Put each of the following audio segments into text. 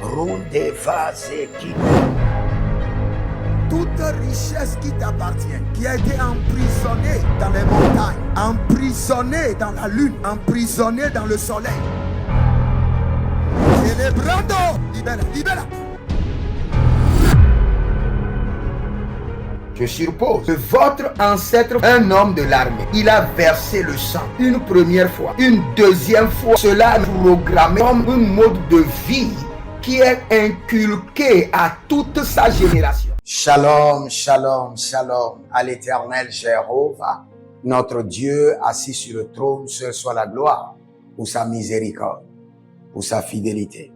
Runde Vazeki. Toute richesse qui t'appartient, qui a été emprisonnée dans les montagnes, emprisonnée dans la lune, emprisonnée dans le soleil. Célébrando, libera. Je suppose que votre ancêtre, un homme de l'armée, il a versé le sang une première fois, une deuxième fois. Cela est programmé comme un mode de vie qui est inculqué à toute sa génération. Shalom, shalom, shalom à l'éternel Jéhovah, notre Dieu assis sur le trône, seul soit la gloire pour sa miséricorde, pour sa fidélité,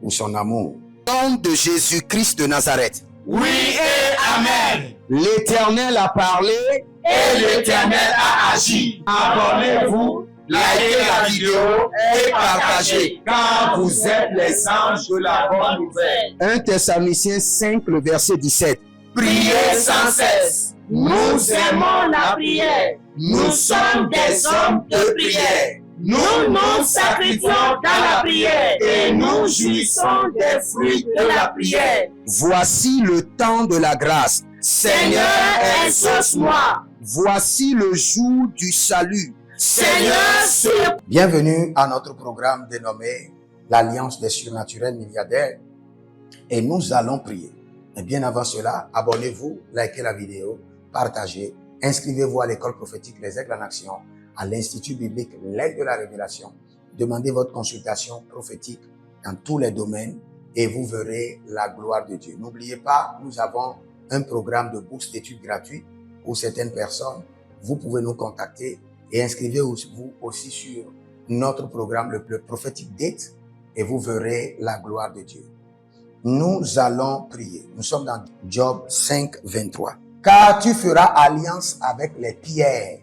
pour son amour. Au nom de Jésus-Christ de Nazareth. Oui et Amen. L'Éternel a parlé et l'Éternel a agi. Abonnez-vous, likez la vidéo et partagez, car vous êtes les anges de la bonne nouvelle. 1 Thessaloniciens 5, le verset 17. Priez sans cesse. Nous aimons la prière. Nous sommes des hommes de prière. Nous nous sacrifions dans la prière et nous jouissons des fruits de la prière. Voici le temps de la grâce. Seigneur, exauce-moi. Voici le jour du salut. Seigneur, Bienvenue à notre programme dénommé l'Alliance des surnaturels milliardaires. Et nous allons prier. Mais bien avant cela, abonnez-vous, likez la vidéo, partagez, inscrivez-vous à l'école prophétique Les Aigles en Action, à l'Institut biblique L'Aigle de la Révélation. Demandez votre consultation prophétique dans tous les domaines et vous verrez la gloire de Dieu. N'oubliez pas, nous avons un programme de bourse d'études gratuit pour certaines personnes. Vous pouvez nous contacter et inscrivez-vous aussi sur notre programme le prophétique Date et vous verrez la gloire de Dieu. Nous allons prier. Nous sommes dans Job 5, 23. Car tu feras alliance avec les pierres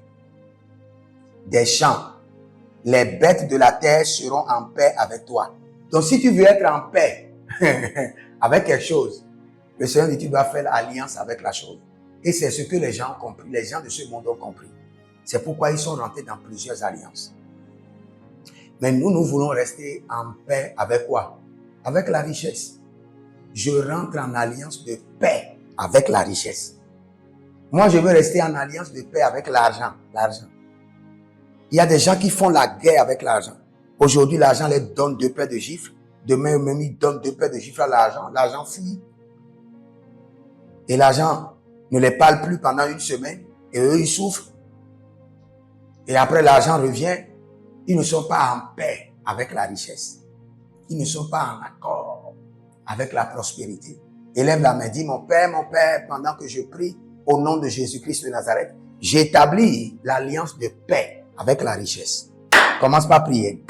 des champs. Les bêtes de la terre seront en paix avec toi. Donc si tu veux être en paix avec quelque chose, le Seigneur dit tu dois faire alliance avec la chose. Et c'est ce que les gens ont compris. Les gens de ce monde ont compris. C'est pourquoi ils sont rentrés dans plusieurs alliances. Mais nous voulons rester en paix avec quoi? Avec la richesse. Je rentre en alliance de paix avec la richesse. Moi, je veux rester en alliance de paix avec l'argent. Il y a des gens qui font la guerre avec l'argent. Aujourd'hui, l'argent les donne 2 paires de gifles. Demain, même ils donnent 2 paires de gifles à l'argent. L'argent fuit. Et l'argent ne les parle plus pendant une semaine. Et eux, ils souffrent. Et après, l'argent revient. Ils ne sont pas en paix avec la richesse. Ils ne sont pas en accord avec la prospérité. Élève la main, dis mon Père, pendant que je prie au nom de Jésus-Christ de Nazareth, j'établis l'alliance de paix avec la richesse. Commence par prier.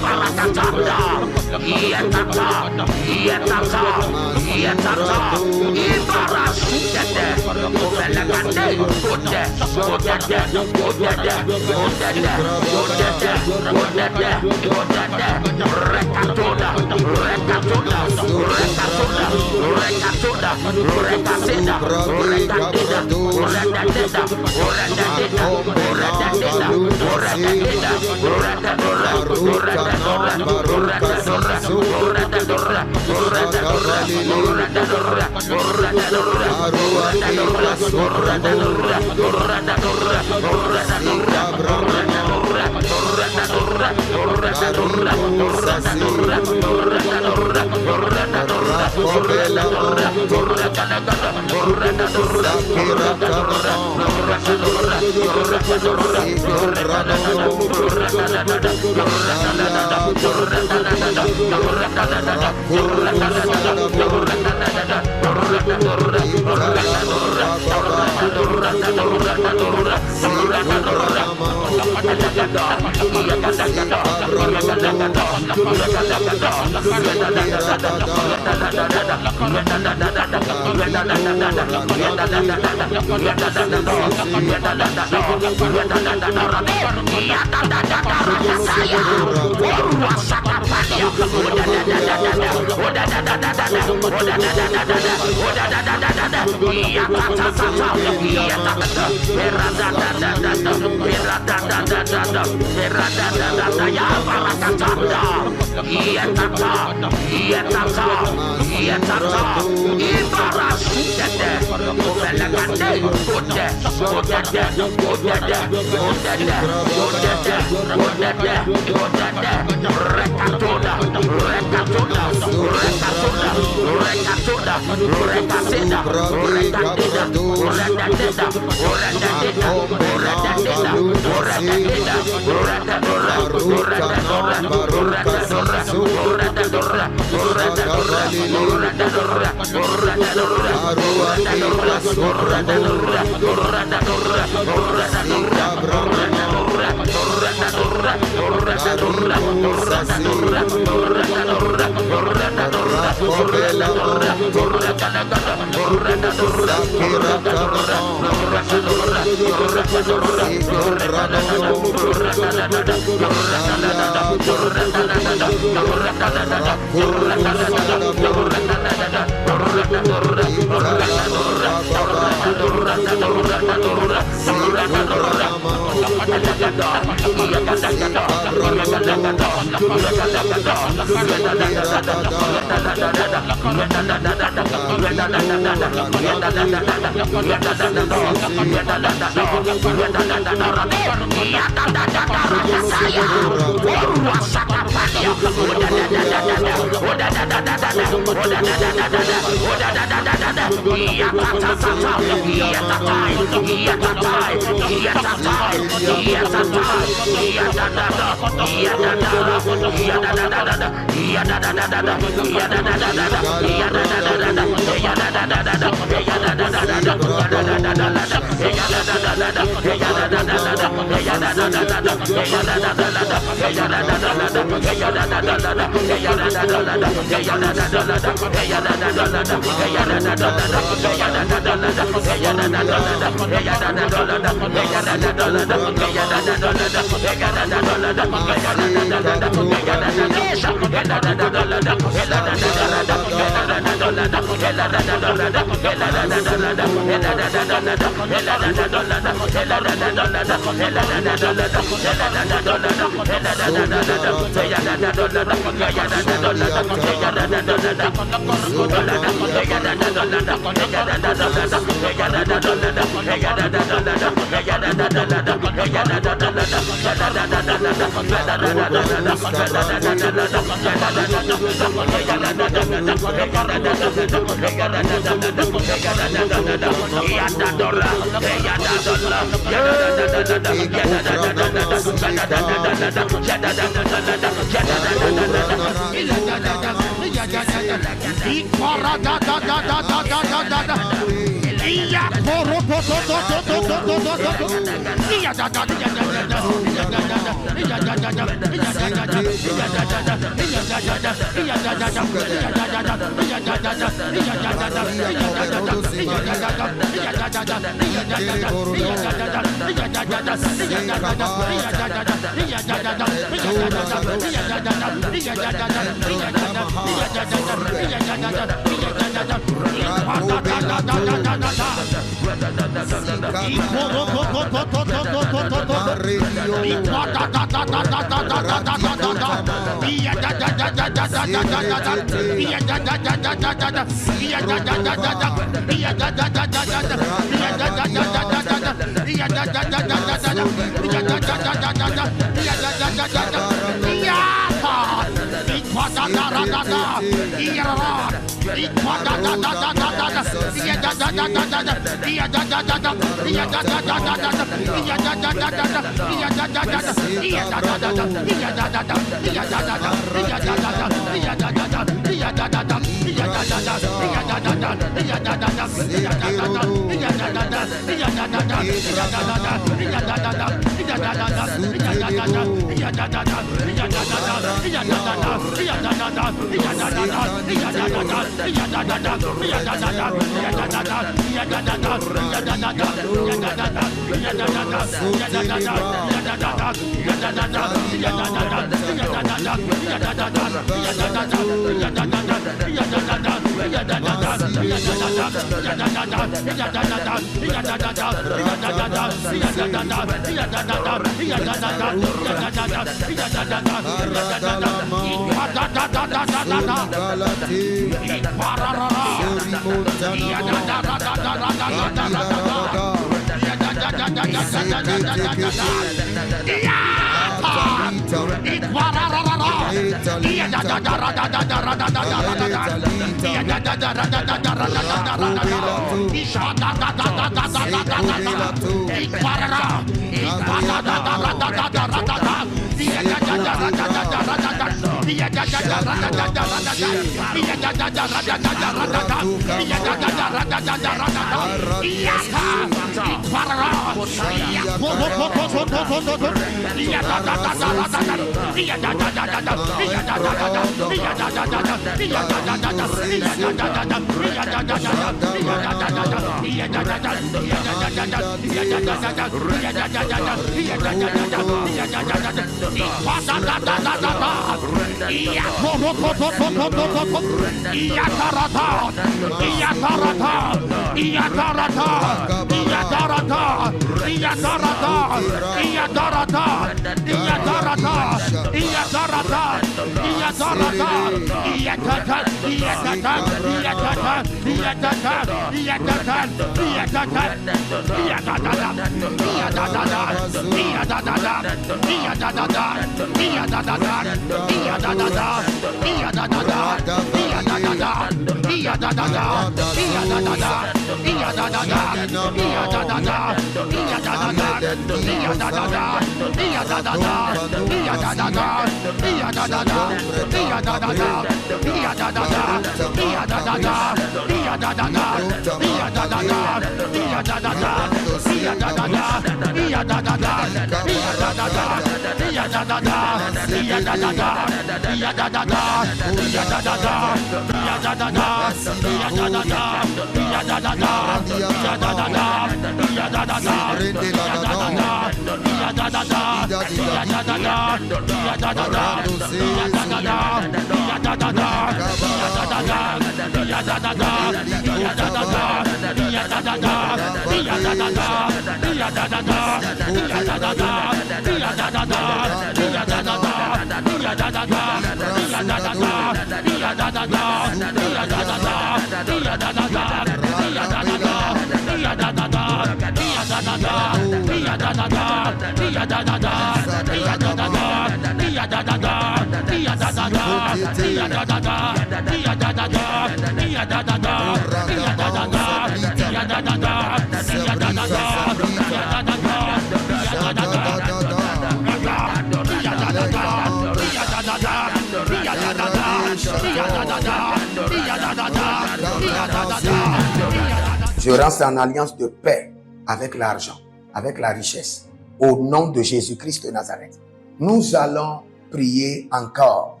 Je reste en alliance de paix avec l'argent, avec la richesse, au nom de Jésus-Christ de Nazareth. Nous allons prier encore.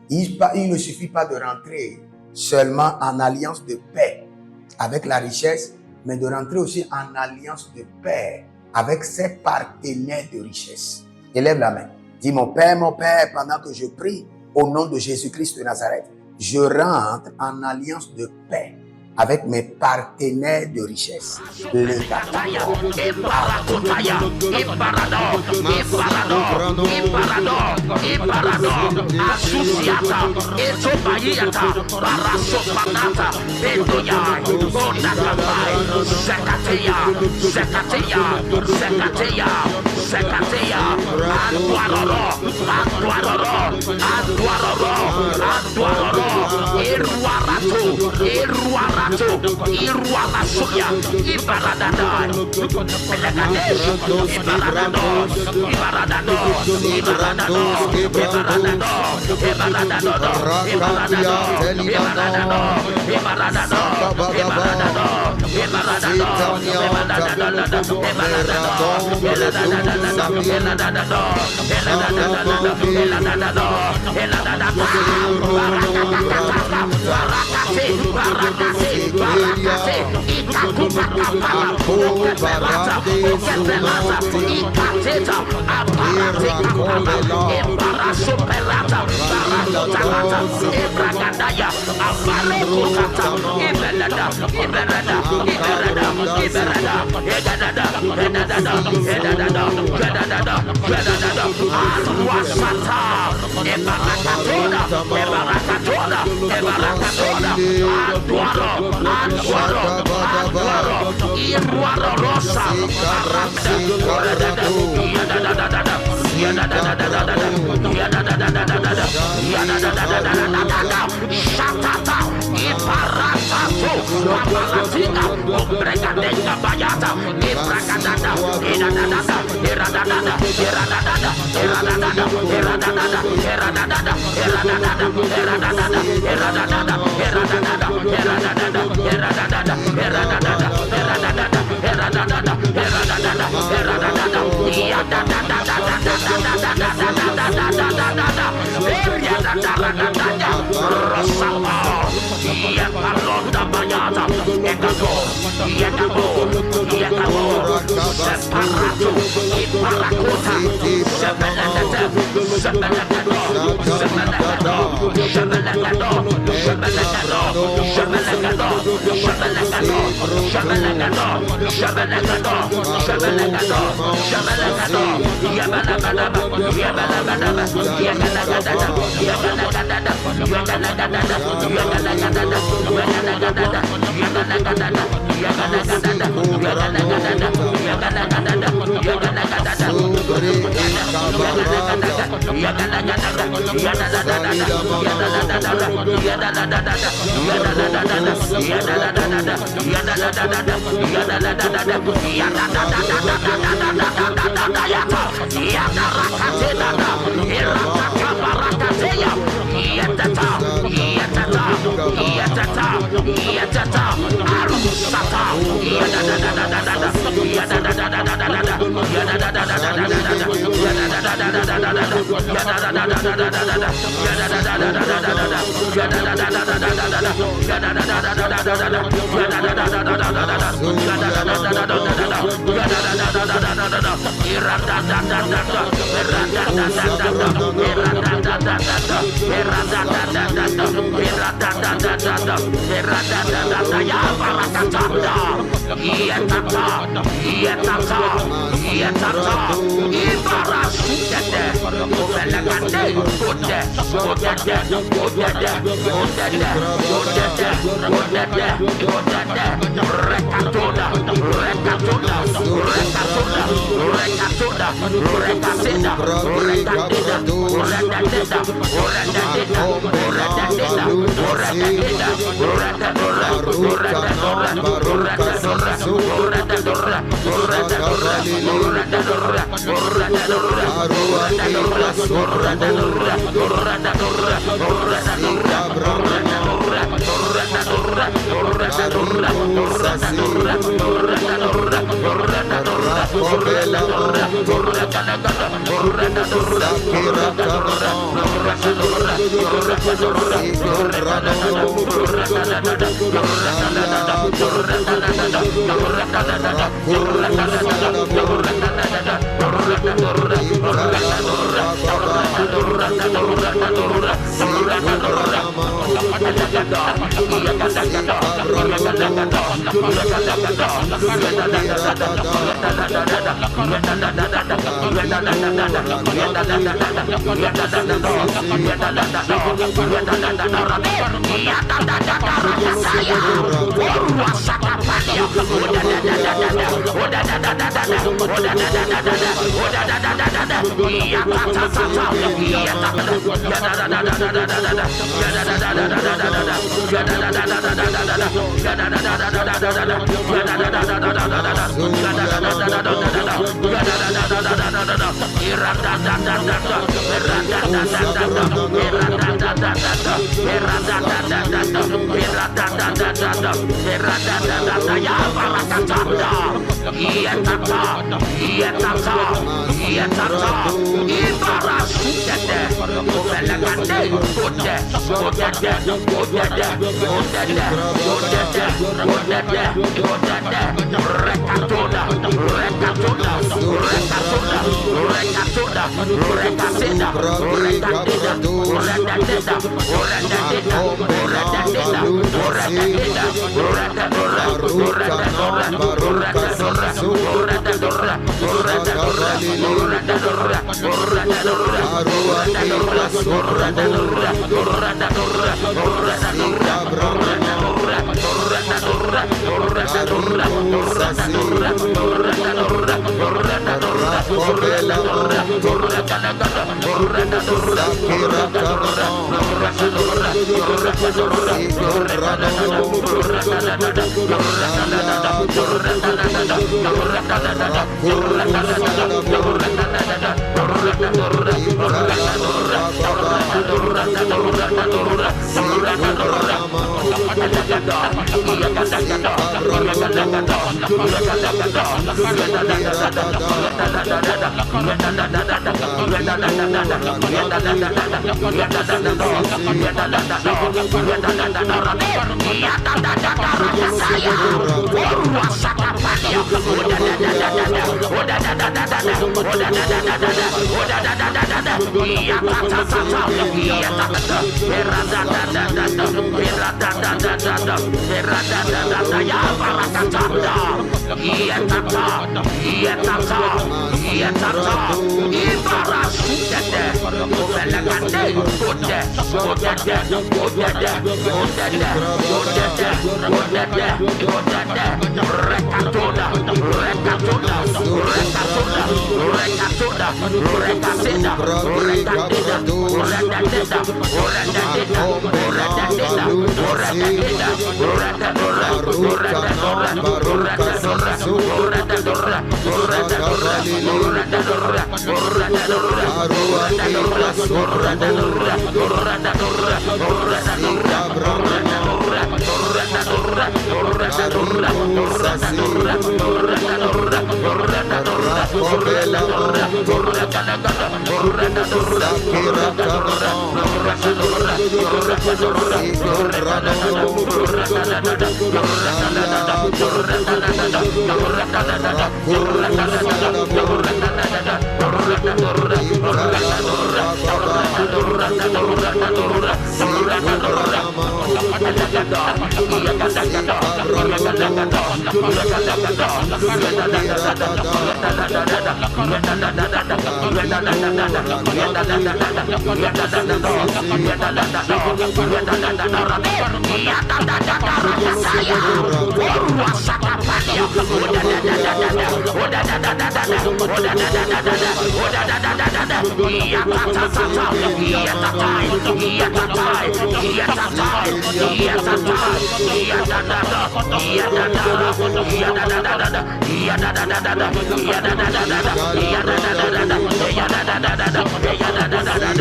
Il ne suffit pas de rentrer seulement en alliance de paix avec la richesse, mais de rentrer aussi en alliance de paix avec ses partenaires de richesse. Élève la main. Dis, mon Père, pendant que je prie au nom de Jésus-Christ de Nazareth, je rentre en alliance de paix avec mes partenaires de richesse. Iruamasuya, Ibaradada, Pelagadesh, Ibaradado, Ibaradado, Ibaradado, Ibaradado, Ibaradado,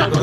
Yeah.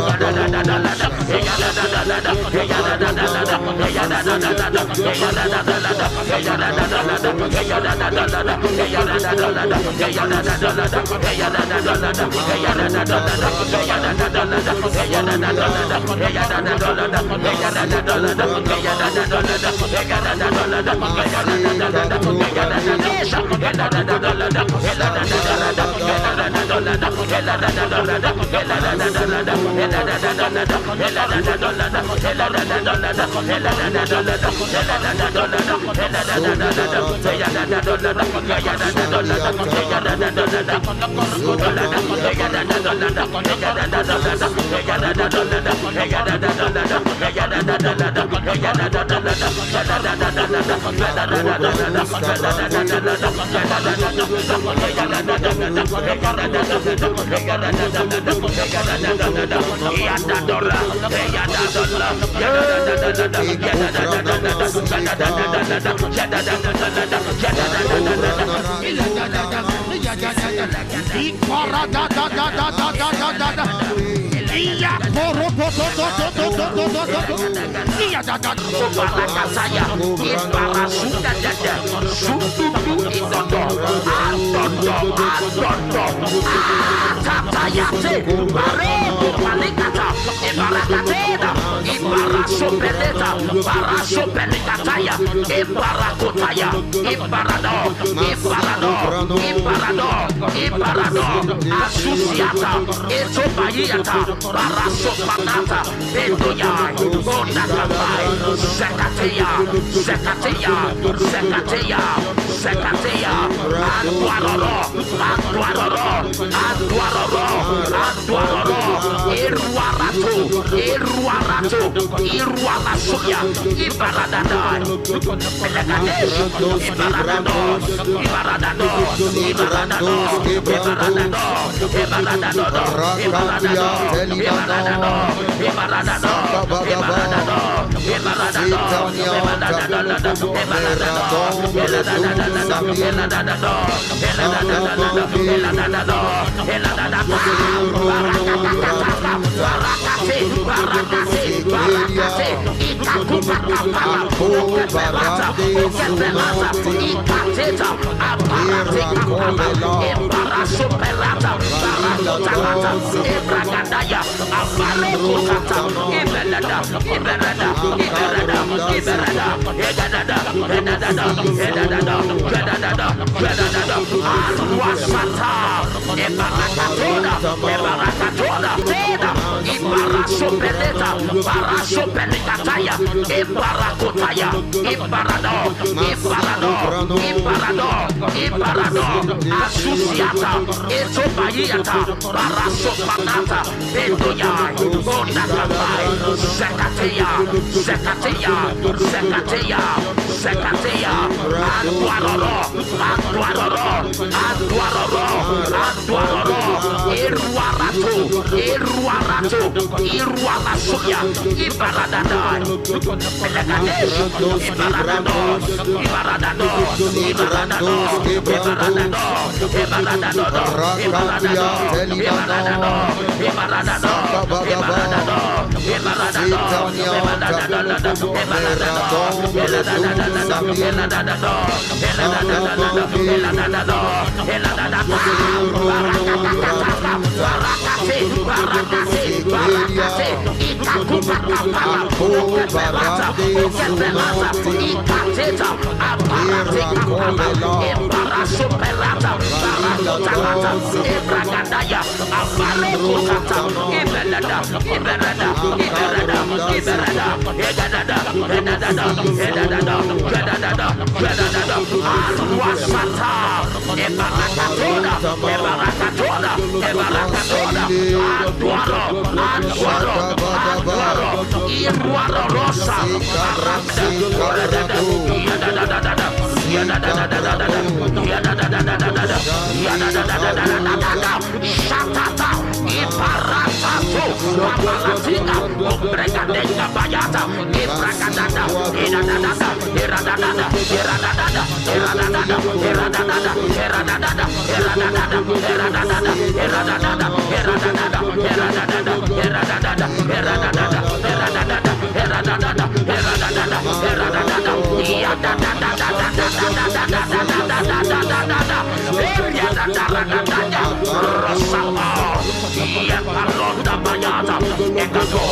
Yapalonda Bayata, Ekabo,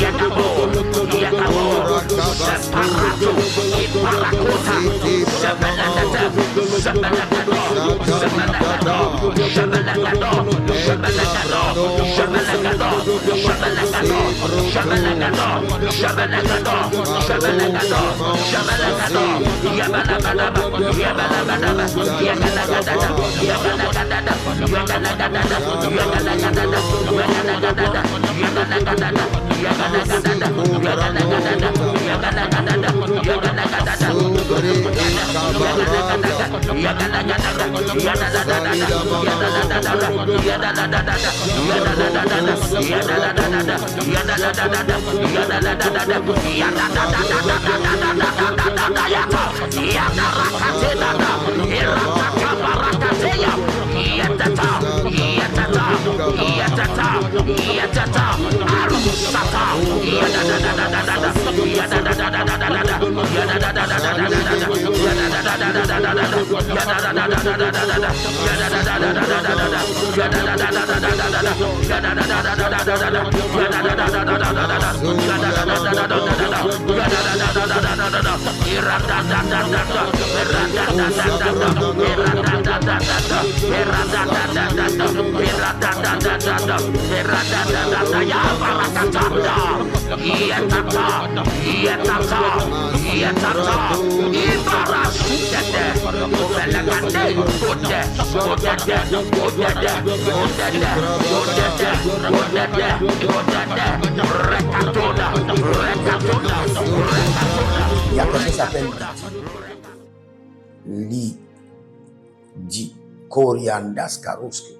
Yakabo, Yakabo, Separato, Iparakuta, Sebelekata, Sebelekado, Sebelekado, Sebelekado, Sebelekado, Sebelekado, Sebelekado, Sebelekado, Sebelekado, Sebelekado, Sebelekado, Yabalabadaba, Yabalabadaba, Yabalabadaba, Yabalabadaba, Il y a quelque chose qui s'appelle Lydie Coriandas Karouske.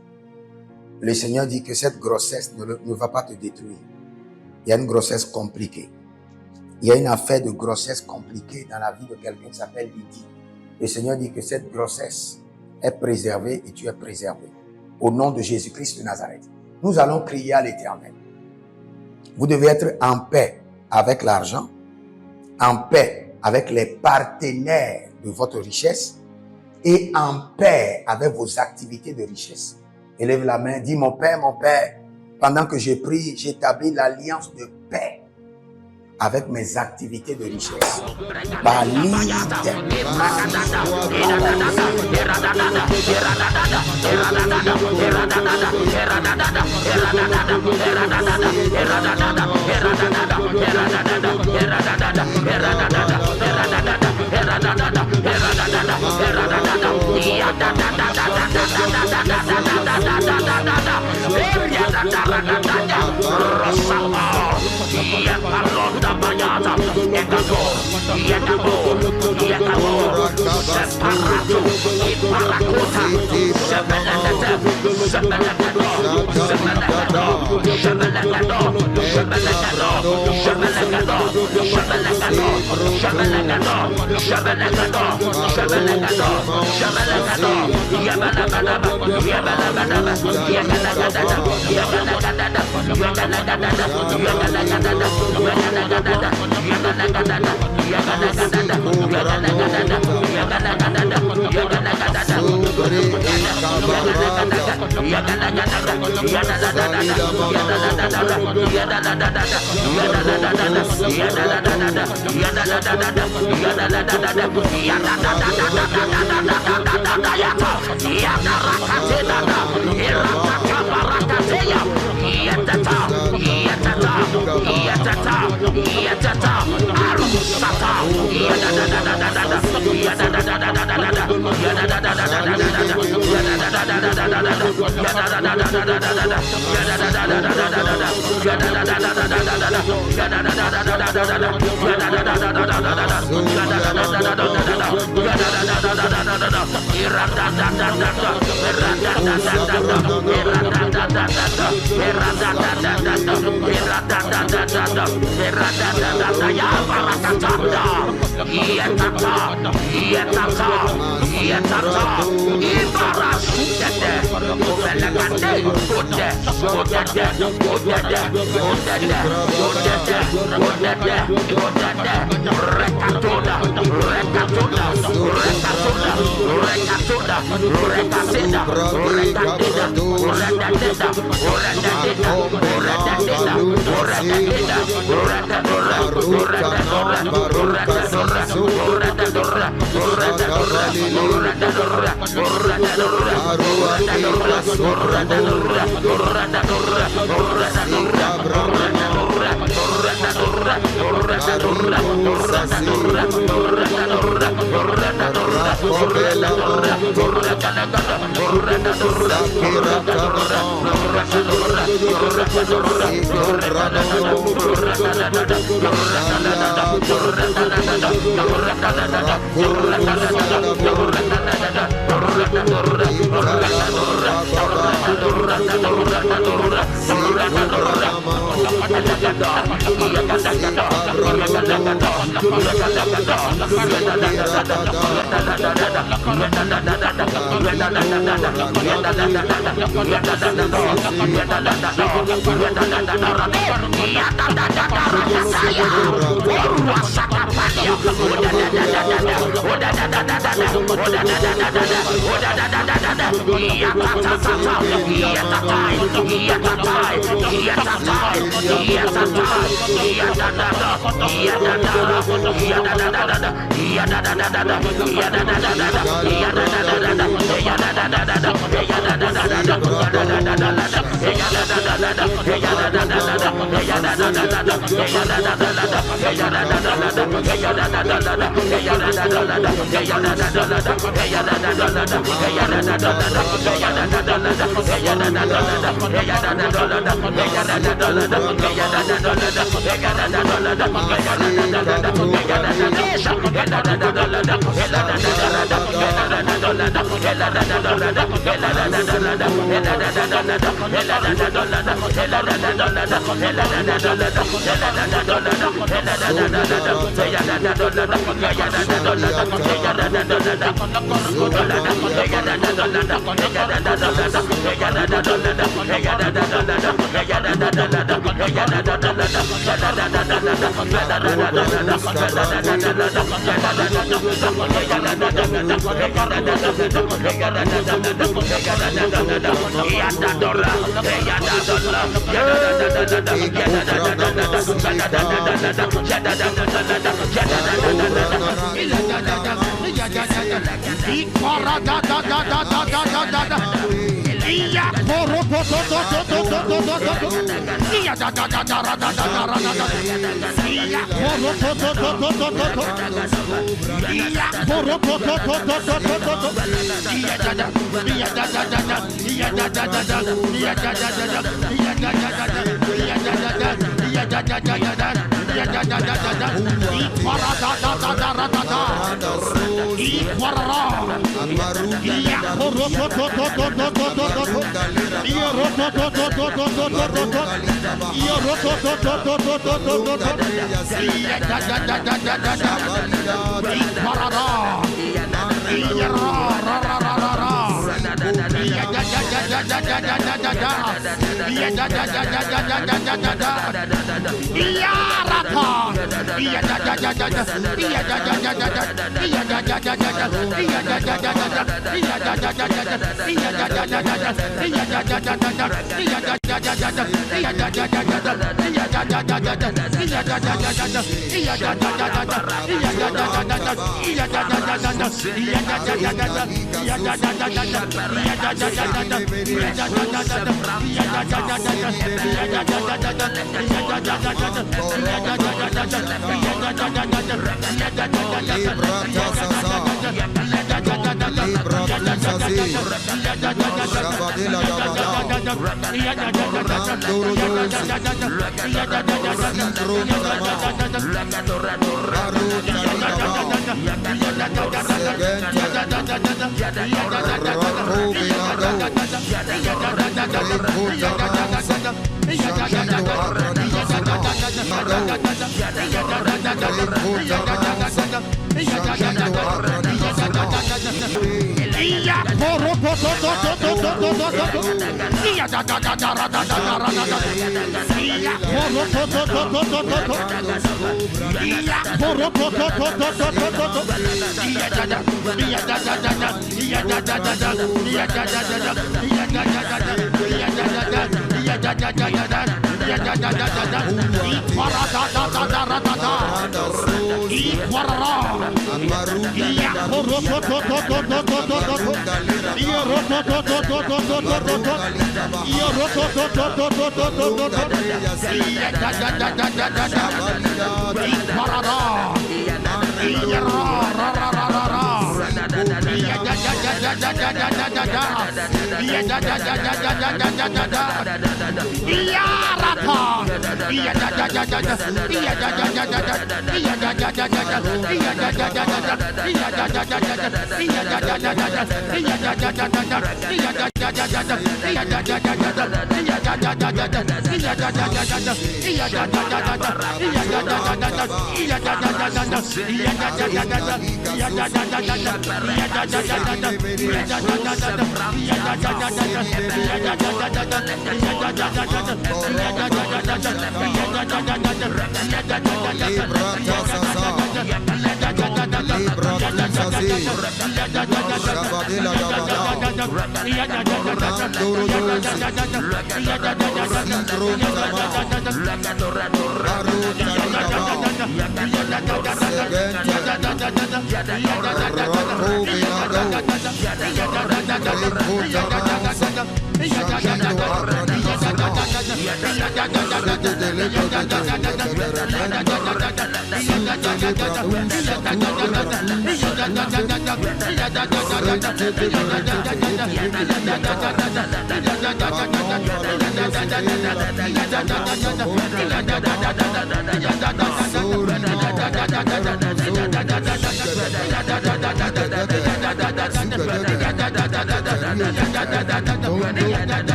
Le Seigneur dit que cette grossesse ne va pas te détruire. Il y a une grossesse compliquée. Il y a une affaire de grossesse compliquée dans la vie de quelqu'un qui s'appelle Lydie. Le Seigneur dit que cette grossesse est préservée et tu es préservé. Au nom de Jésus-Christ de Nazareth. Nous allons crier à l'Éternel. Vous devez être en paix avec l'argent, en paix avec les partenaires de votre richesse et en paix avec vos activités de richesse. Élève la main, dis mon Père, pendant que je prie, j'établis l'alliance de paix avec mes activités de richesse.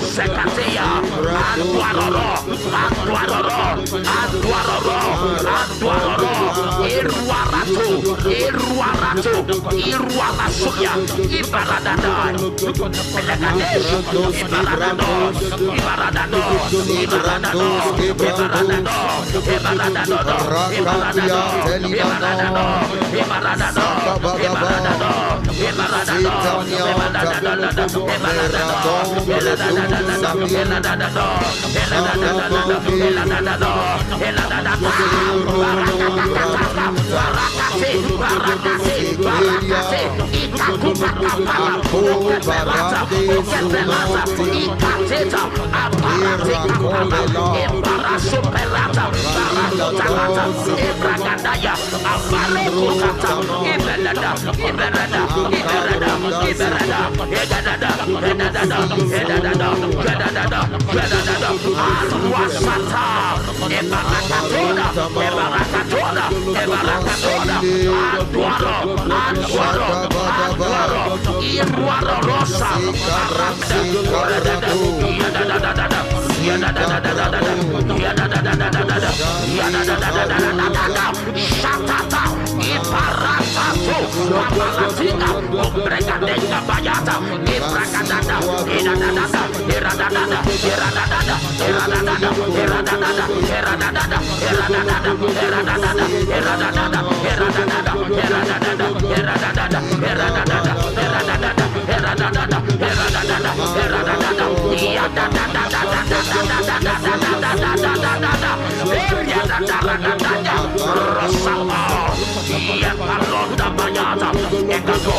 Sekateya, Antuaroro, Antuaroro, Antuaroro, Antuaroro, Iruarato, Iruarato, Iruarasuya, Ibaradadai, Melekadesh, Ibaradados, Ibaradados, Ibaradados, Ibaradados, Ibaradados, Ibragadaya, Abalokota, Iberada, Iberada, Iberada, Iberada, Edada, Edada, Edada, Edada, Edada, Arwasata, Ebarakatoda, Ebarakatoda, Ebarakatoda, Antuaro, Antuaro, Antuaro, Iruaro Rosa, Aranda, Yadada, Shatata, Iparatato, Papalatina, Obregadega Bayata, Ibragadada, Iradada, Iradada, Iradada, Iradada, Iradada, Iradada, Iradada, Iradada,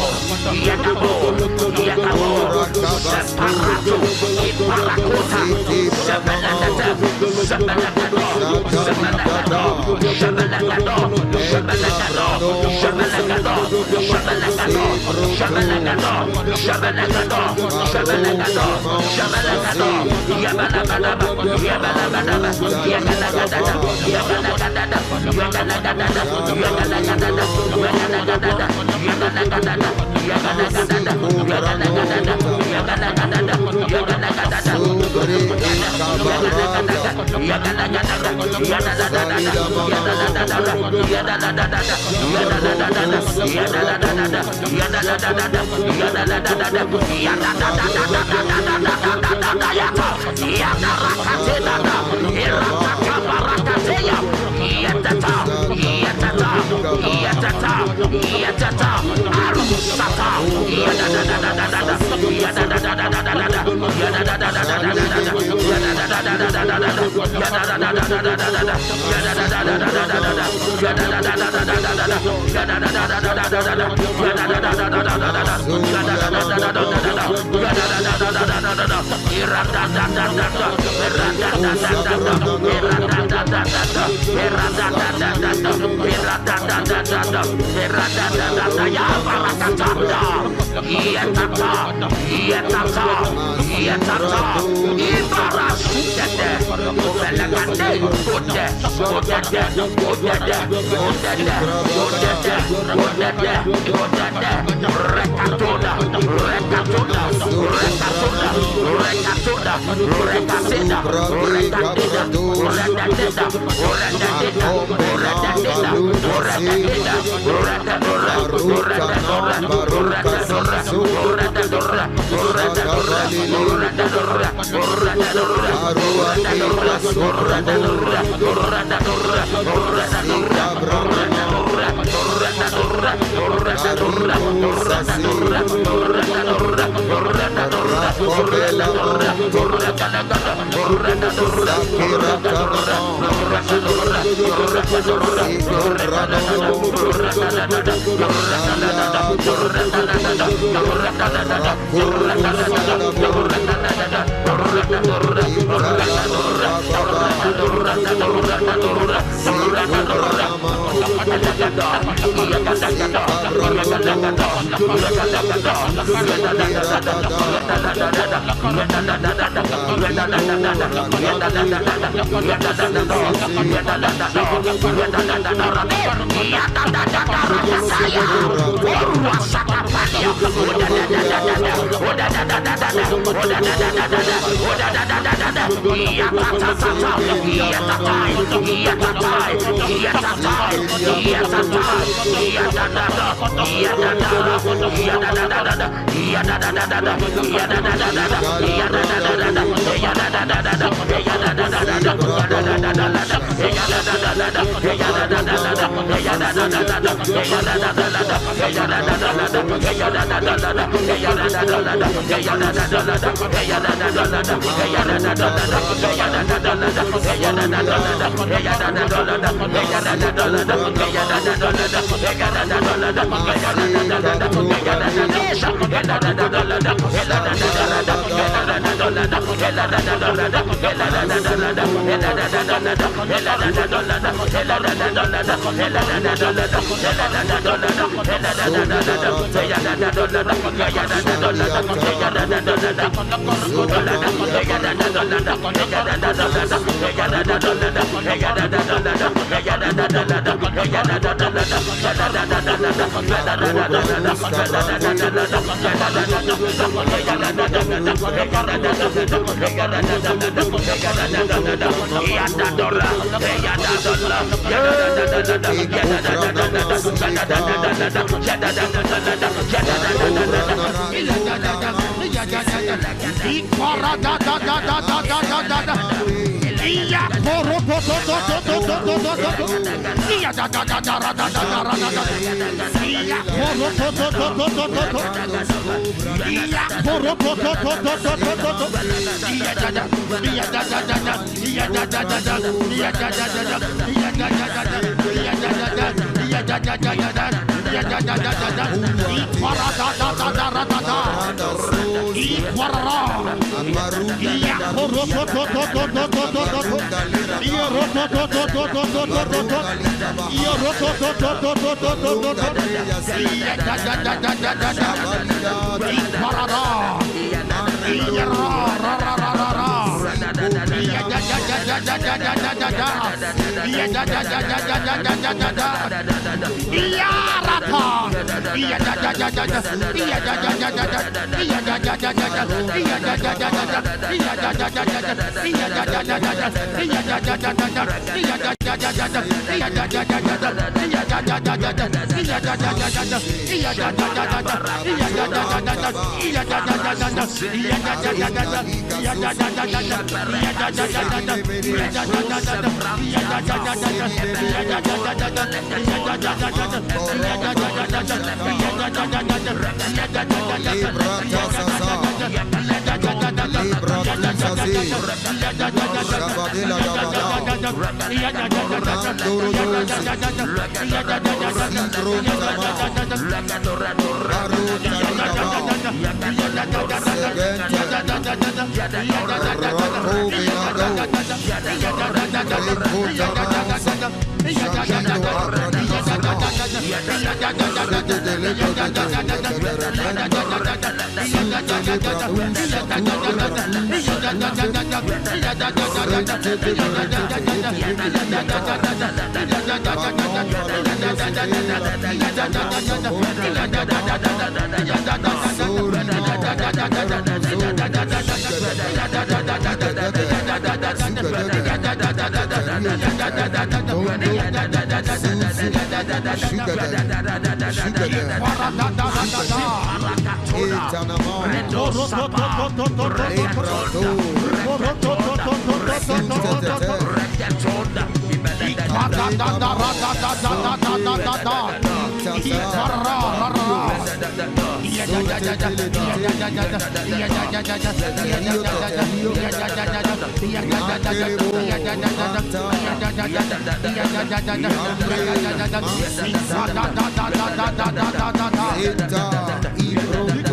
Iradada, Iradada, Iradada, Iradada, Iradada, Eta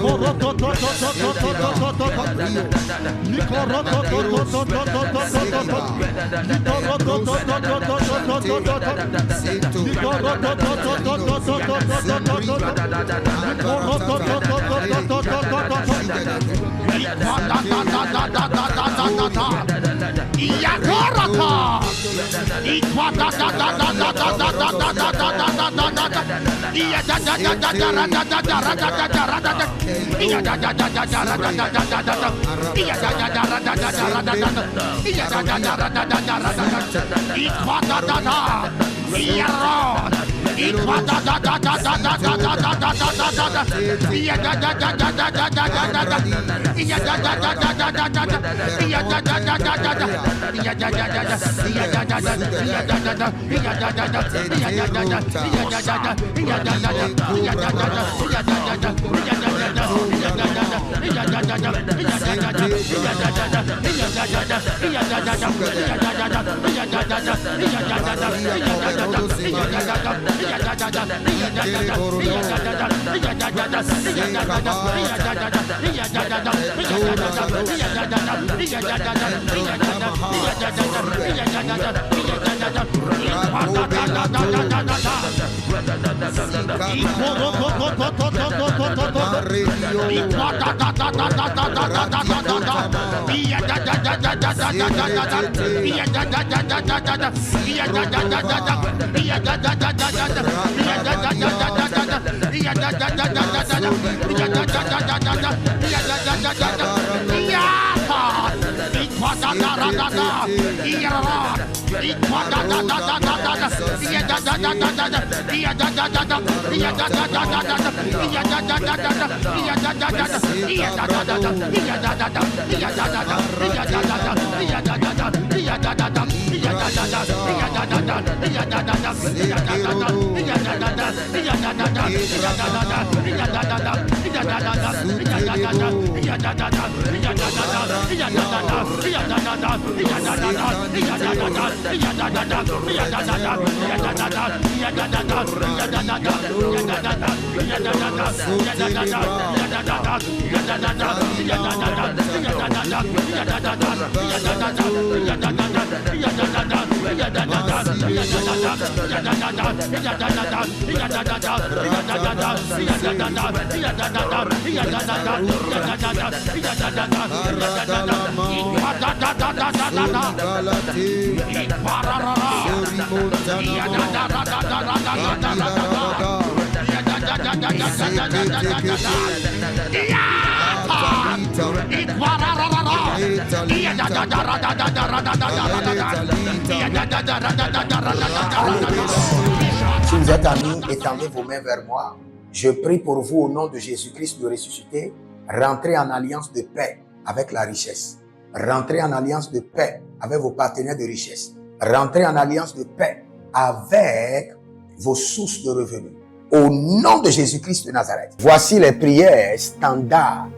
Si vous êtes amis, étendez vos mains vers moi. Je prie pour vous au nom de Jésus-Christ le ressuscité. Rentrez en alliance de paix avec la richesse. Rentrez en alliance de paix avec vos partenaires de richesse. Rentrez en alliance de paix avec vos sources de revenus. Au nom de Jésus-Christ de Nazareth. Voici les prières standards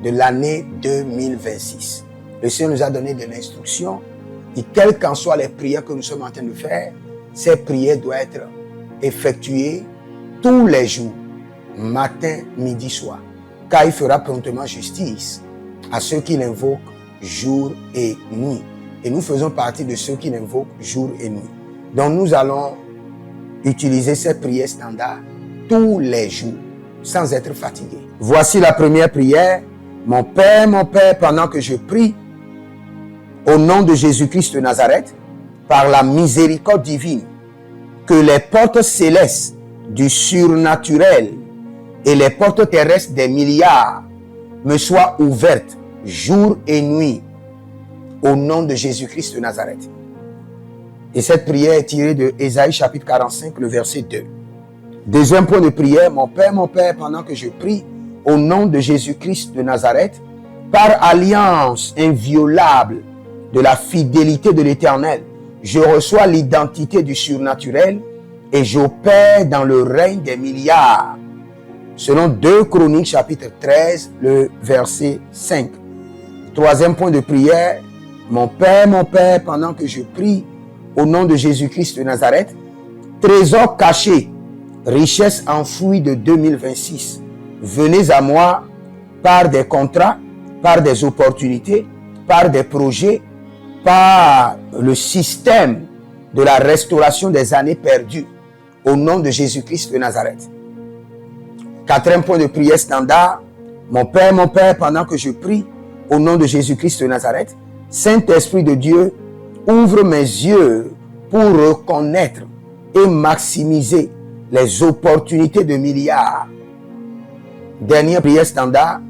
de l'année 2026. Le Seigneur nous a donné de l'instruction. Et quelles qu'en soient les prières que nous sommes en train de faire, ces prières doivent être effectuées tous les jours, matin, midi, soir. Car il fera promptement justice à ceux qui l'invoquent jour et nuit. Et nous faisons partie de ceux qui l'invoquent jour et nuit. Donc nous allons utiliser ces prières standards tous les jours, sans être fatigués. Voici la première prière. Mon Père, pendant que je prie, au nom de Jésus-Christ de Nazareth, par la miséricorde divine, que les portes célestes du surnaturel et les portes terrestres des milliards me soient ouvertes jour et nuit, au nom de Jésus-Christ de Nazareth. Et cette prière est tirée de Ésaïe chapitre 45, le verset 2. Deuxième point de prière, mon Père, pendant que je prie, au nom de Jésus-Christ de Nazareth, par alliance inviolable de la fidélité de l'Éternel, je reçois l'identité du surnaturel et j'opère dans le règne des milliards. Selon 2 Chroniques chapitre 13, le verset 5. Troisième point de prière, mon Père, pendant que je prie, au nom de Jésus-Christ de Nazareth, trésor caché, richesse enfouie de 2026, venez à moi par des contrats, par des opportunités, par des projets, par le système de la restauration des années perdues au nom de Jésus-Christ de Nazareth. Quatrième point de prière standard. Mon Père, pendant que je prie au nom de Jésus-Christ de Nazareth, Saint-Esprit de Dieu, ouvre mes yeux pour reconnaître et maximiser les opportunités de milliards. Dernière prière standard.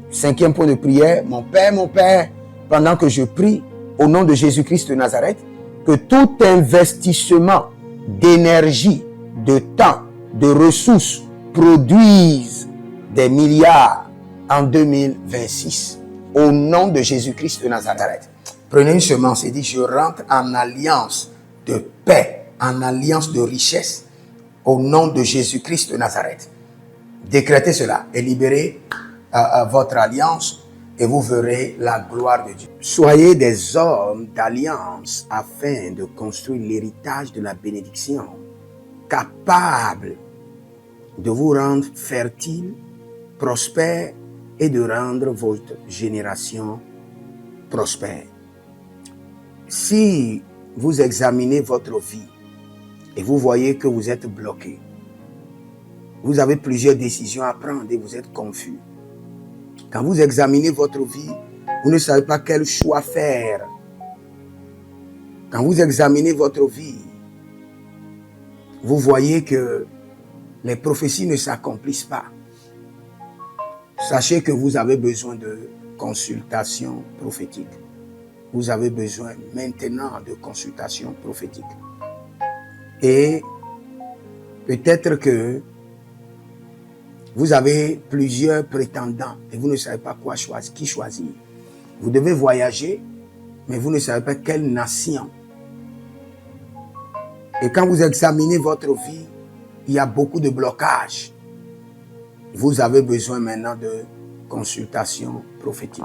Cinquième point de prière. Mon Père, pendant que je prie au nom de Jésus-Christ de Nazareth, que tout investissement d'énergie, de temps, de ressources produise des milliards en 2026 au nom de Jésus-Christ de Nazareth. Prenez une semence et dites, je rentre en alliance de paix, en alliance de richesse au nom de Jésus-Christ de Nazareth. Décrétez cela et libérez votre alliance et vous verrez la gloire de Dieu. Soyez des hommes d'alliance afin de construire l'héritage de la bénédiction, capables de vous rendre fertile, prospère et de rendre votre génération prospère. Si vous examinez votre vie et vous voyez que vous êtes bloqué, vous avez plusieurs décisions à prendre et vous êtes confus. Quand vous examinez votre vie, vous ne savez pas quel choix faire. Quand vous examinez votre vie, vous voyez que les prophéties ne s'accomplissent pas. Sachez que vous avez besoin de consultation prophétique. Vous avez besoin maintenant de consultation prophétique. Et peut-être que vous avez plusieurs prétendants et vous ne savez pas qui choisir. Vous devez voyager, mais vous ne savez pas quelle nation. Et quand vous examinez votre vie, il y a beaucoup de blocages. Vous avez besoin maintenant de consultation prophétique.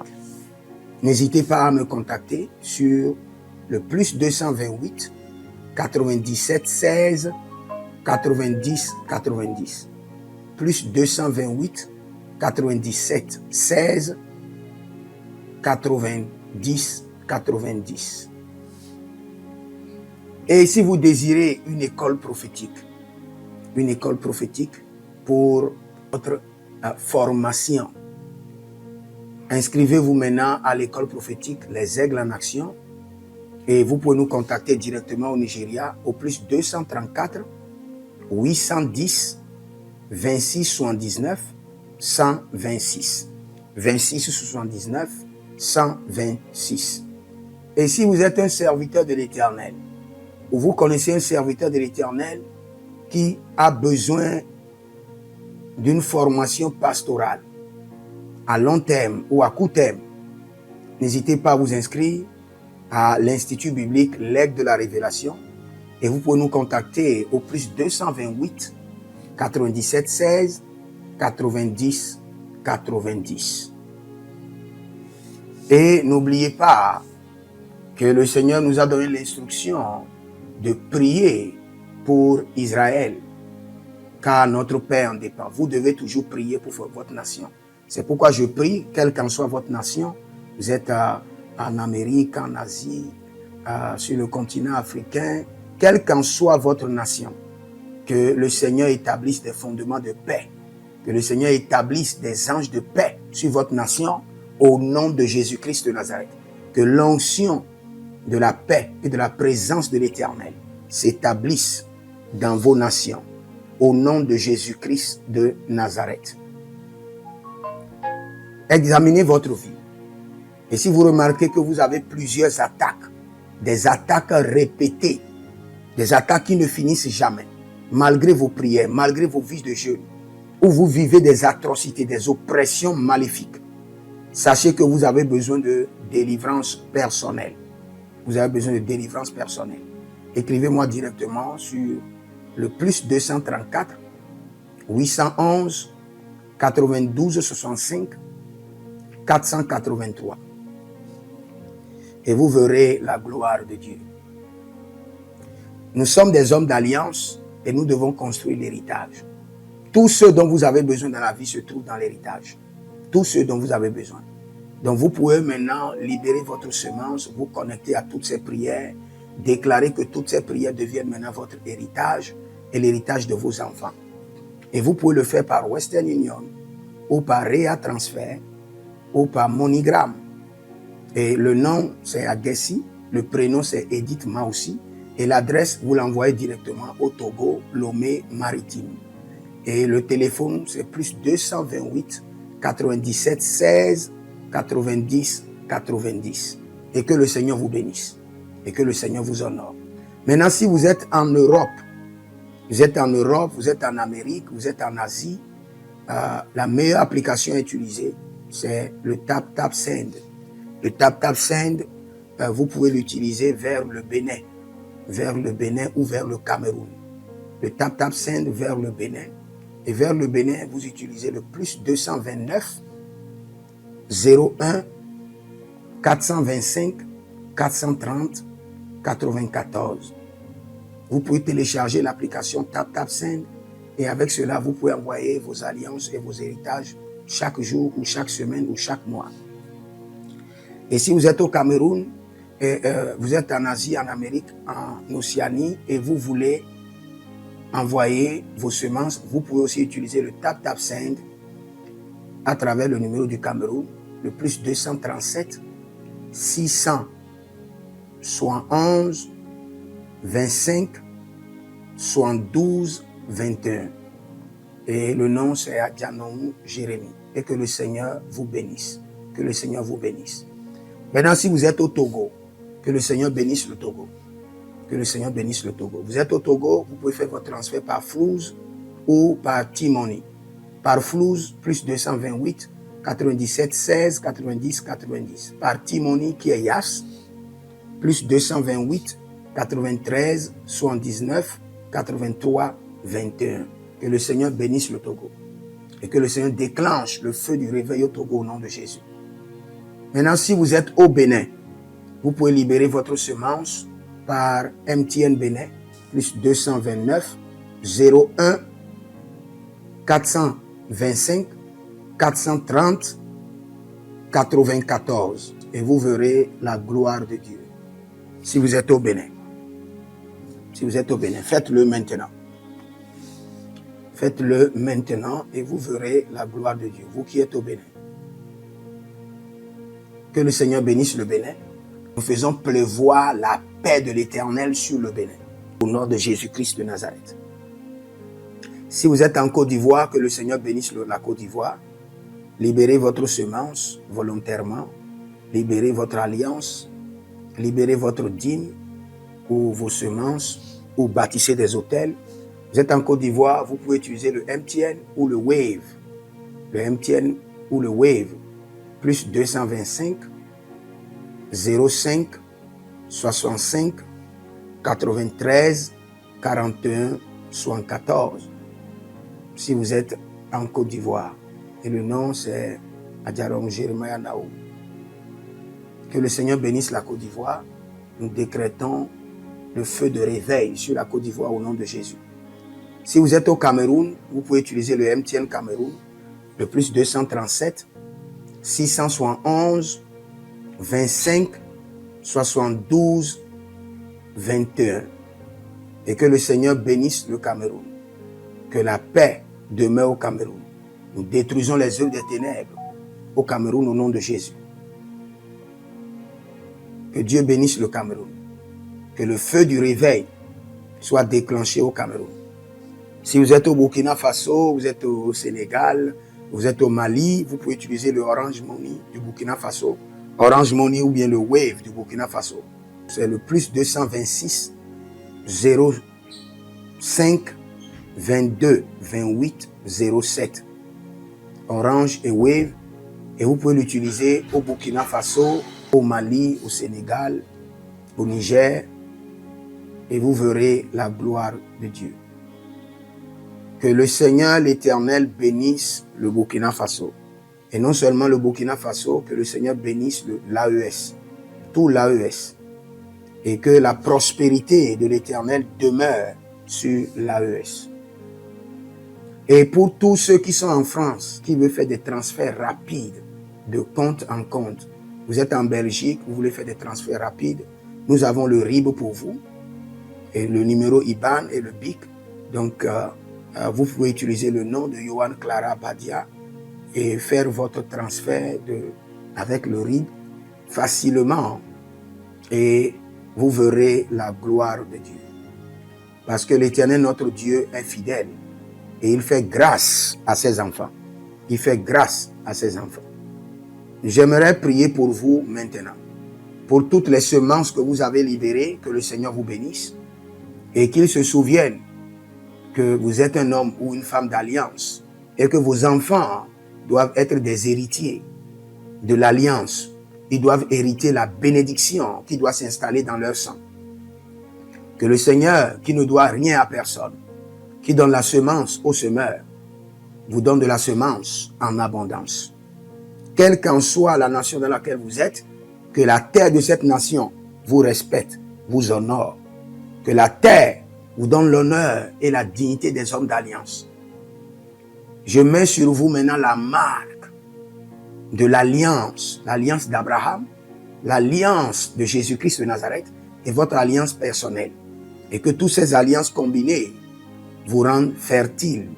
N'hésitez pas à me contacter sur le +228 97 16 90 90. +228 97 16 90 90. Et si vous désirez une école prophétique pour votre formation, inscrivez-vous maintenant à l'école prophétique Les Aigles en Action et vous pouvez nous contacter directement au Nigeria au +234 810 26 79 126. 26 79 126. Et si vous êtes un serviteur de l'Éternel, ou vous connaissez un serviteur de l'Éternel qui a besoin d'une formation pastorale à long terme ou à court terme, n'hésitez pas à vous inscrire à l'Institut biblique L'Aigle de la Révélation et vous pouvez nous contacter au +228 97 16 90 90. Et n'oubliez pas que le Seigneur nous a donné l'instruction de prier pour Israël, car notre paix en dépend. Vous devez toujours prier pour votre nation. C'est pourquoi je prie, quelle qu'en soit votre nation, vous êtes en Amérique, en Asie, sur le continent africain, quelle qu'en soit votre nation, que le Seigneur établisse des fondements de paix, que le Seigneur établisse des anges de paix sur votre nation au nom de Jésus-Christ de Nazareth. Que l'onction de la paix et de la présence de l'Éternel s'établisse dans vos nations au nom de Jésus-Christ de Nazareth. Examinez votre vie. Et si vous remarquez que vous avez plusieurs attaques, des attaques répétées, des attaques qui ne finissent jamais, malgré vos prières, malgré vos vies de jeûne, où vous vivez des atrocités, des oppressions maléfiques, sachez que vous avez besoin de délivrance personnelle. Vous avez besoin de délivrance personnelle. Écrivez-moi directement sur le +234 811 92 65 483. Et vous verrez la gloire de Dieu. Nous sommes des hommes d'alliance et nous devons construire l'héritage. Tout ce dont vous avez besoin dans la vie se trouve dans l'héritage. tout ce dont vous avez besoin. Donc vous pouvez maintenant libérer votre semence, vous connecter à toutes ces prières, déclarer que toutes ces prières deviennent maintenant votre héritage et l'héritage de vos enfants. Et vous pouvez le faire par Western Union ou par Rea Transfer ou par MoneyGram. Et le nom c'est Agessi, le prénom c'est Edith Maussi et l'adresse vous l'envoyez directement au Togo, Lomé Maritime. Et le téléphone c'est plus 228 97 16 90 90. Et que le Seigneur vous bénisse. Et que le Seigneur vous honore. Maintenant, si vous êtes en Europe, vous êtes en Amérique, vous êtes en Asie, la meilleure application à utiliser, c'est le TapTapSend. Le TapTapSend, vous pouvez l'utiliser vers le Bénin ou vers le Cameroun. Le TapTapSend vers le Bénin. Et vers le Bénin, vous utilisez le plus 229 01 425 430 94. Vous pouvez télécharger l'application TapTapSend et avec cela, vous pouvez envoyer vos alliances et vos héritages chaque jour ou chaque semaine ou chaque mois. Et si vous êtes au Cameroun, vous êtes en Asie, en Amérique, en Océanie et vous voulez envoyer vos semences, vous pouvez aussi utiliser le TapTapSend à travers le numéro du Cameroun, le plus 237 671 25 72 21. Et le nom c'est Adjanou Jérémie. Et que le Seigneur vous bénisse. Que le Seigneur vous bénisse. Maintenant, si vous êtes au Togo, que le Seigneur bénisse le Togo. Que le Seigneur bénisse le Togo. Vous êtes au Togo, vous pouvez faire votre transfert par Flouz ou par T-Money. Par Flouz, plus 228 97 16 90 90. Par T-Money qui est Yas, plus 228 93 79 83 21. Que le Seigneur bénisse le Togo. Et que le Seigneur déclenche le feu du réveil au Togo au nom de Jésus. Maintenant, si vous êtes au Bénin, vous pouvez libérer votre semence par MTN Bénin, plus 229 01 425 430 94. Et vous verrez la gloire de Dieu. Si vous êtes au Bénin. Si vous êtes au Bénin, faites-le maintenant. Faites-le maintenant et vous verrez la gloire de Dieu. Vous qui êtes au Bénin. Que le Seigneur bénisse le Bénin. Nous faisons pleuvoir la paix de l'Éternel sur le Bénin. Au nom de Jésus-Christ de Nazareth. Si vous êtes en Côte d'Ivoire, que le Seigneur bénisse la Côte d'Ivoire. Libérez votre semence volontairement. Libérez votre alliance. Libérez votre dîme ou vos semences ou bâtissez des hôtels. Vous êtes en Côte d'Ivoire, vous pouvez utiliser le MTN ou le Wave. Le MTN ou le Wave. Plus 225 05 65 93 41 74. Si vous êtes en Côte d'Ivoire. Et le nom c'est Adjaron Jeremiah Naou. Que le Seigneur bénisse la Côte d'Ivoire. Nous décrétons le feu de réveil sur la Côte d'Ivoire au nom de Jésus. Si vous êtes au Cameroun, vous pouvez utiliser le MTN Cameroun, le plus 237 671 25 72 21. Et que le Seigneur bénisse le Cameroun. Que la paix demeure au Cameroun. Nous détruisons les œuvres des ténèbres au Cameroun au nom de Jésus. Que Dieu bénisse le Cameroun. Que le feu du réveil soit déclenché au Cameroun. Si vous êtes au Burkina Faso, vous êtes au Sénégal, vous êtes au Mali, vous pouvez utiliser le Orange Money du Burkina Faso. Orange Money ou bien le Wave du Burkina Faso. C'est le plus 226 05 22 28 07. Orange et Wave. Et vous pouvez l'utiliser au Burkina Faso, au Mali, au Sénégal, au Niger. Et vous verrez la gloire de Dieu. Que le Seigneur l'Éternel bénisse le Burkina Faso. Et non seulement le Burkina Faso, que le Seigneur bénisse l'AES, tout l'AES. Et que la prospérité de l'Éternel demeure sur l'AES. Et pour tous ceux qui sont en France, qui veulent faire des transferts rapides de compte en compte, vous êtes en Belgique, vous voulez faire des transferts rapides, nous avons le RIB pour vous, et le numéro IBAN et le BIC. Donc, vous pouvez utiliser le nom de Yohan Clara Badia et faire votre transfert avec le RIB facilement. Et vous verrez la gloire de Dieu. Parce que l'Éternel, notre Dieu, est fidèle. Et il fait grâce à ses enfants. Il fait grâce à ses enfants. J'aimerais prier pour vous maintenant. Pour toutes les semences que vous avez libérées, que le Seigneur vous bénisse. Et qu'il se souvienne que vous êtes un homme ou une femme d'alliance. Et que vos enfants doivent être des héritiers de l'alliance. Ils doivent hériter la bénédiction qui doit s'installer dans leur sang. Que le Seigneur, qui ne doit rien à personne, qui donne la semence au semeur, vous donne de la semence en abondance. Quelle qu'en soit la nation dans laquelle vous êtes, que la terre de cette nation vous respecte, vous honore. Que la terre vous donne l'honneur et la dignité des hommes d'alliance. Je mets sur vous maintenant la marque de l'alliance d'Abraham, l'alliance de Jésus-Christ de Nazareth et votre alliance personnelle. Et que toutes ces alliances combinées vous rendent fertiles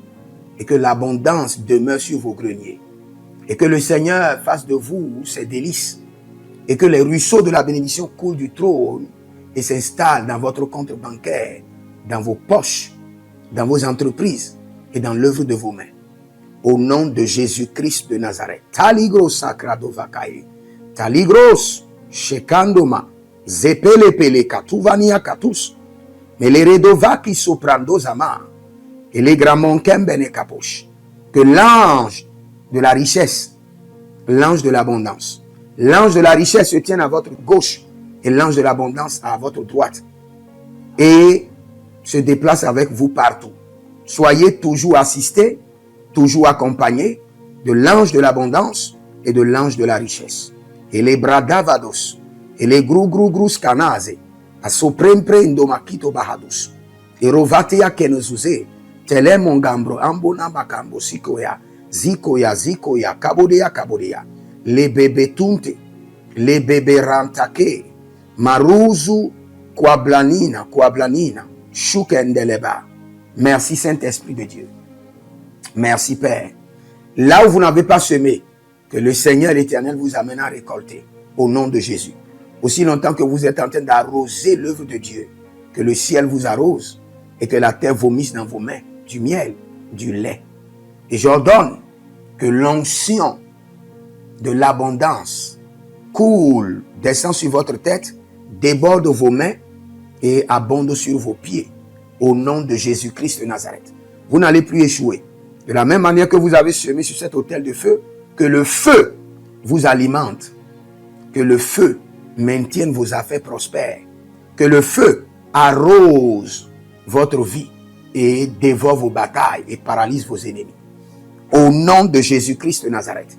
et que l'abondance demeure sur vos greniers. Et que le Seigneur fasse de vous ses délices et que les ruisseaux de la bénédiction coulent du trône et s'installent dans votre compte bancaire, dans vos poches, dans vos entreprises et dans l'œuvre de vos mains. Au nom de Jésus-Christ de Nazareth. Taligros sacradovakae. Taligros shekandoma. Zepelepele katuvania katus. Meleredovaki soprandozama. Et les gramonkembene kaposh. Que l'ange de la richesse, l'ange de l'abondance, l'ange de la richesse se tienne à votre gauche et l'ange de l'abondance à votre droite. Et se déplace avec vous partout. Soyez toujours assistés, toujours accompagné de l'ange de l'abondance et de l'ange de la richesse. Et les bradavados, et les grou scanaze, a soprempre indomakito bahadus, et rovatea kenezuze, tele mongambro ambona bakambo sikoya, zikoya, kabodea, les bébés tunte, les bébés rantake, maruzu, kwablanina, shukendeleba. Merci Saint-Esprit de Dieu. Merci Père. Là où vous n'avez pas semé, que le Seigneur l'Éternel vous amène à récolter au nom de Jésus. Aussi longtemps que vous êtes en train d'arroser l'œuvre de Dieu, que le ciel vous arrose et que la terre vomisse dans vos mains du miel, du lait. Et j'ordonne que l'onction de l'abondance coule, descend sur votre tête, déborde vos mains et abonde sur vos pieds au nom de Jésus-Christ de Nazareth. Vous n'allez plus échouer. De la même manière que vous avez semé sur cet autel de feu, que le feu vous alimente, que le feu maintienne vos affaires prospères, que le feu arrose votre vie et dévore vos batailles et paralyse vos ennemis. Au nom de Jésus-Christ de Nazareth.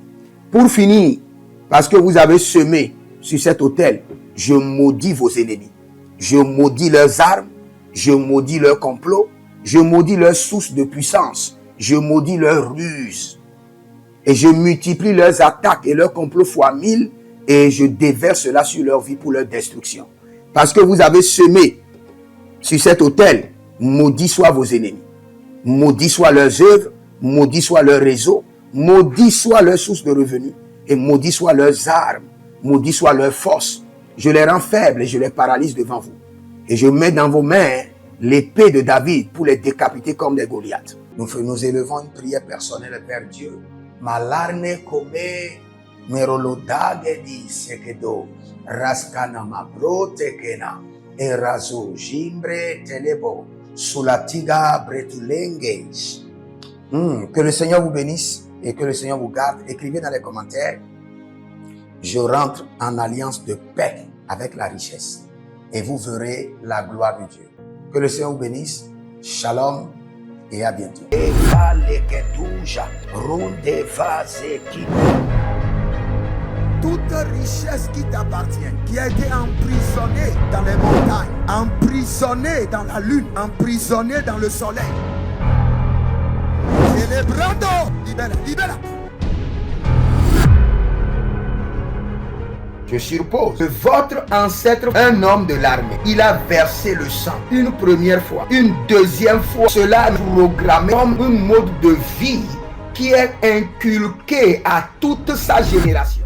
Pour finir, parce que vous avez semé sur cet autel, je maudis vos ennemis. Je maudis leurs armes, je maudis leurs complots, je maudis leurs sources de puissance, je maudis leurs ruses. Et je multiplie leurs attaques et leurs complots fois 1000 et je déverse cela sur leur vie pour leur destruction. Parce que vous avez semé sur cet autel, maudit soient vos ennemis, maudit soient leurs œuvres, maudit soit leur réseau, maudit soit leur source de revenus et maudit soient leurs armes, maudit soit leur force. Je les rends faibles et je les paralyse devant vous. Et je mets dans vos mains l'épée de David pour les décapiter comme des Goliaths. Nous élevons une prière personnelle vers Dieu. Malarne come merolodage di sekedo raskana mabrote kena erazo jimbre telebo sulatiga bretulenge. Que le Seigneur vous bénisse et que le Seigneur vous garde. Écrivez dans les commentaires: je rentre en alliance de paix avec la richesse. Et vous verrez la gloire de Dieu. Que le Seigneur vous bénisse. Shalom et à bientôt. Toute richesse qui t'appartient, qui a été emprisonnée dans les montagnes, emprisonnée dans la lune, emprisonnée dans le soleil. Je Celebrando. Libera, libera. Je suppose que votre ancêtre, un homme de l'armée, il a versé le sang une première fois, une deuxième fois. Cela est programmé comme un mode de vie qui est inculqué à toute sa génération.